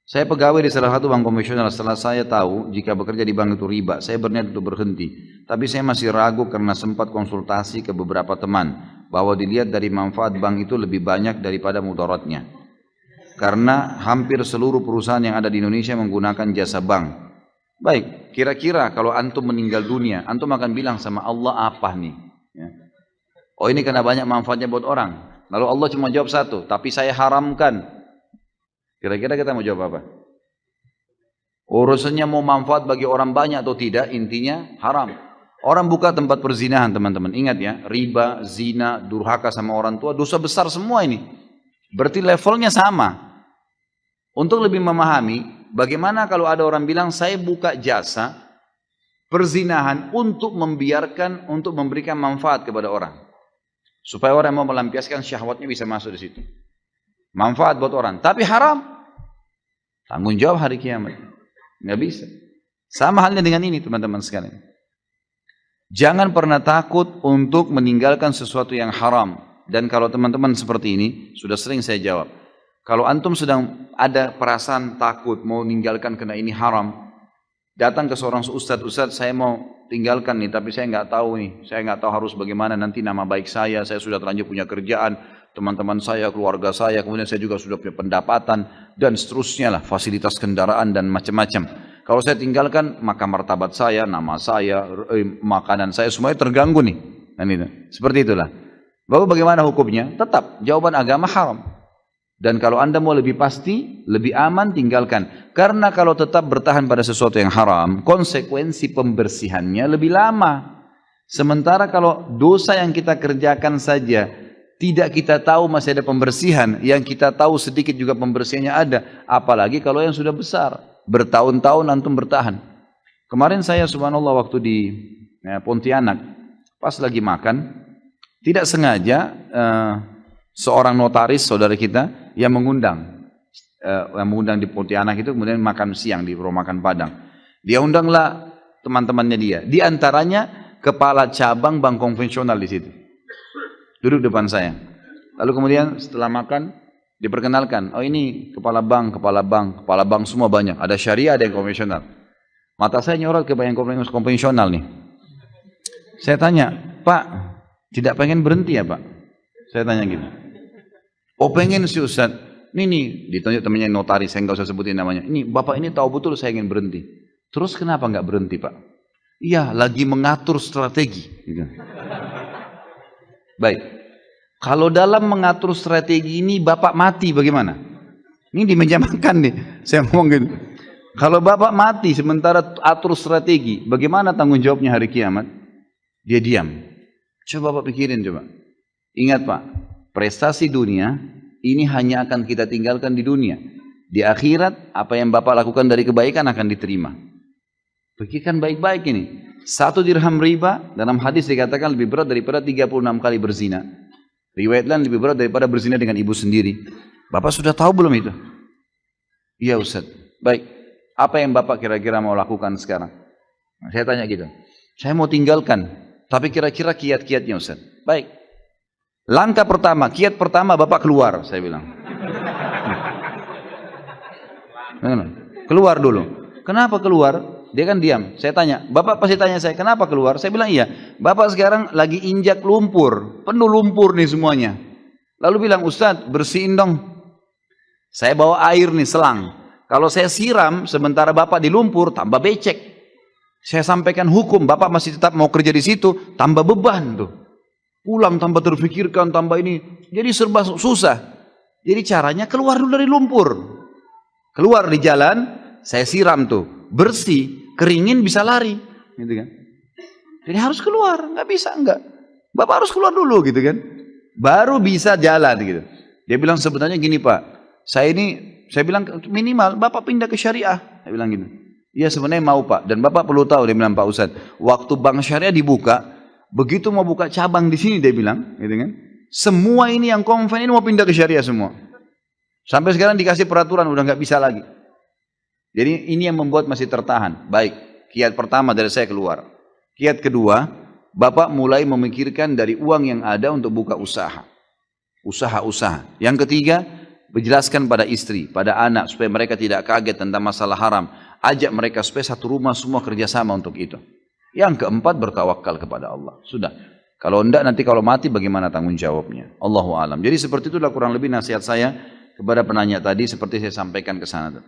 Saya pegawai di salah satu bank konvensional. Setelah saya tahu jika bekerja di bank itu riba, saya berniat untuk berhenti. Tapi saya masih ragu karena sempat konsultasi ke beberapa teman bahwa dilihat dari manfaat bank itu lebih banyak daripada mudaratnya. Karena hampir seluruh perusahaan yang ada di Indonesia menggunakan jasa bank. Baik, kira-kira kalau antum meninggal dunia, antum akan bilang sama Allah apa nih? Ya. Oh, ini karena banyak manfaatnya buat orang. Lalu Allah cuma jawab satu, tapi saya haramkan. Kira-kira kita mau jawab apa? Urusannya mau manfaat bagi orang banyak atau tidak, intinya haram. Orang buka tempat perzinahan, teman-teman. Ingat ya, riba, zina, durhaka sama orang tua, dosa besar semua ini. Berarti levelnya sama. Untuk lebih memahami, bagaimana kalau ada orang bilang, saya buka jasa perzinahan untuk memberikan manfaat kepada orang. Supaya orang yang mau melampiaskan syahwatnya bisa masuk di situ. Manfaat buat orang, tapi haram. Tanggung jawab hari kiamat. Nggak bisa. Sama halnya dengan ini, teman-teman sekalian. Jangan pernah takut untuk meninggalkan sesuatu yang haram. Dan kalau teman-teman seperti ini, sudah sering saya jawab. Kalau antum sedang ada perasaan takut mau meninggalkan karena ini haram, datang ke seorang ustadz, saya mau tinggalkan nih, tapi saya nggak tahu nih, saya nggak tahu harus bagaimana nanti nama baik saya sudah terlanjur punya kerjaan, teman-teman saya, keluarga saya, kemudian saya juga sudah punya pendapatan, dan seterusnya lah, fasilitas kendaraan dan macam-macam. Kalau saya tinggalkan, maka martabat saya, nama saya, makanan saya, semuanya terganggu nih. Dan itu. Seperti itulah. Bapak bagaimana hukumnya? Tetap, jawaban agama haram. Dan kalau anda mau lebih pasti, lebih aman, tinggalkan. Karena kalau tetap bertahan pada sesuatu yang haram, konsekuensi pembersihannya lebih lama. Sementara kalau dosa yang kita kerjakan saja, tidak kita tahu masih ada pembersihan, yang kita tahu sedikit juga pembersihannya ada. Apalagi kalau yang sudah besar, bertahun-tahun antum bertahan. Kemarin saya subhanallah waktu di Pontianak, pas lagi makan, tidak sengaja seorang notaris saudara kita yang mengundang di Pontianak itu, kemudian makan siang di rumah makan Padang. Dia undanglah teman-temannya dia. Di antaranya kepala cabang bank konvensional di situ. Duduk depan saya. Lalu kemudian setelah makan diperkenalkan, oh ini kepala bank semua banyak. Ada syariah, ada yang konvensional. Mata saya nyorot ke yang konvensional nih. Saya tanya, Pak, tidak pengen berhenti ya Pak? Saya tanya gitu. Oh pengen sih Ustaz. Ini ditunjuk temannya notaris, saya nggak usah sebutin namanya. Ini Bapak ini tahu betul saya ingin berhenti. Terus kenapa nggak berhenti Pak? Iya, lagi mengatur strategi. Gitu. Baik, kalau dalam mengatur strategi ini Bapak mati bagaimana? Ini di meja makan nih, saya ngomong gitu. Kalau Bapak mati sementara atur strategi, bagaimana tanggung jawabnya hari kiamat? Dia diam. Coba Bapak pikirin coba. Ingat Pak, prestasi dunia ini hanya akan kita tinggalkan di dunia. Di akhirat, apa yang Bapak lakukan dari kebaikan akan diterima. Pikirkan baik-baik ini. 1 dirham riba, dalam hadis dikatakan lebih berat daripada 36 kali berzina. Riwayat lain lebih berat daripada berzina dengan ibu sendiri. Bapak sudah tahu belum itu? Iya Ustaz. Baik, apa yang Bapak kira-kira mau lakukan sekarang? Nah, saya tanya gitu. Saya mau tinggalkan, tapi kira-kira kiat-kiatnya Ustaz. Baik. Langkah pertama, kiat pertama Bapak keluar, saya bilang. Keluar dulu. Kenapa keluar? Dia kan diam. Saya tanya, Bapak pasti tanya saya, kenapa keluar? Saya bilang iya. Bapak sekarang lagi injak lumpur, penuh lumpur nih semuanya. Lalu bilang, Ustadz bersihin dong. Saya bawa air nih, selang. Kalau saya siram, sementara Bapak di lumpur, tambah becek. Saya sampaikan hukum, Bapak masih tetap mau kerja di situ, tambah beban tuh. Pulang tambah terfikirkan, tambah ini. Jadi serba susah. Jadi caranya keluar dulu dari lumpur. Keluar di jalan, saya siram tuh. Bersih, keringin bisa lari. Gitu kan. Jadi harus keluar, nggak bisa enggak. Bapak harus keluar dulu gitu kan. Baru bisa jalan gitu. Dia bilang sebenarnya gini Pak. Saya bilang minimal Bapak pindah ke syariah. Saya bilang gitu. Iya sebenarnya mau Pak. Dan Bapak perlu tahu, dia bilang Pak Ustadz. Waktu bank syariah dibuka, begitu mau buka cabang di sini dia bilang, gitu kan? Semua ini yang konven ini mau pindah ke syariah semua. Sampai sekarang dikasih peraturan udah nggak bisa lagi. Jadi ini yang membuat masih tertahan. Baik, kiat pertama dari saya keluar. Kiat kedua, Bapak mulai memikirkan dari uang yang ada untuk buka usaha. Usaha-usaha. Yang ketiga, Menjelaskan pada istri, pada anak, supaya mereka tidak kaget tentang masalah haram. Ajak mereka supaya satu rumah semua kerjasama untuk itu. Yang keempat, bertawakal kepada Allah. Sudah. Kalau enggak, nanti kalau mati bagaimana tanggung jawabnya? Allahu alam. Jadi seperti itulah kurang lebih nasihat saya kepada penanya tadi, seperti saya sampaikan ke sana.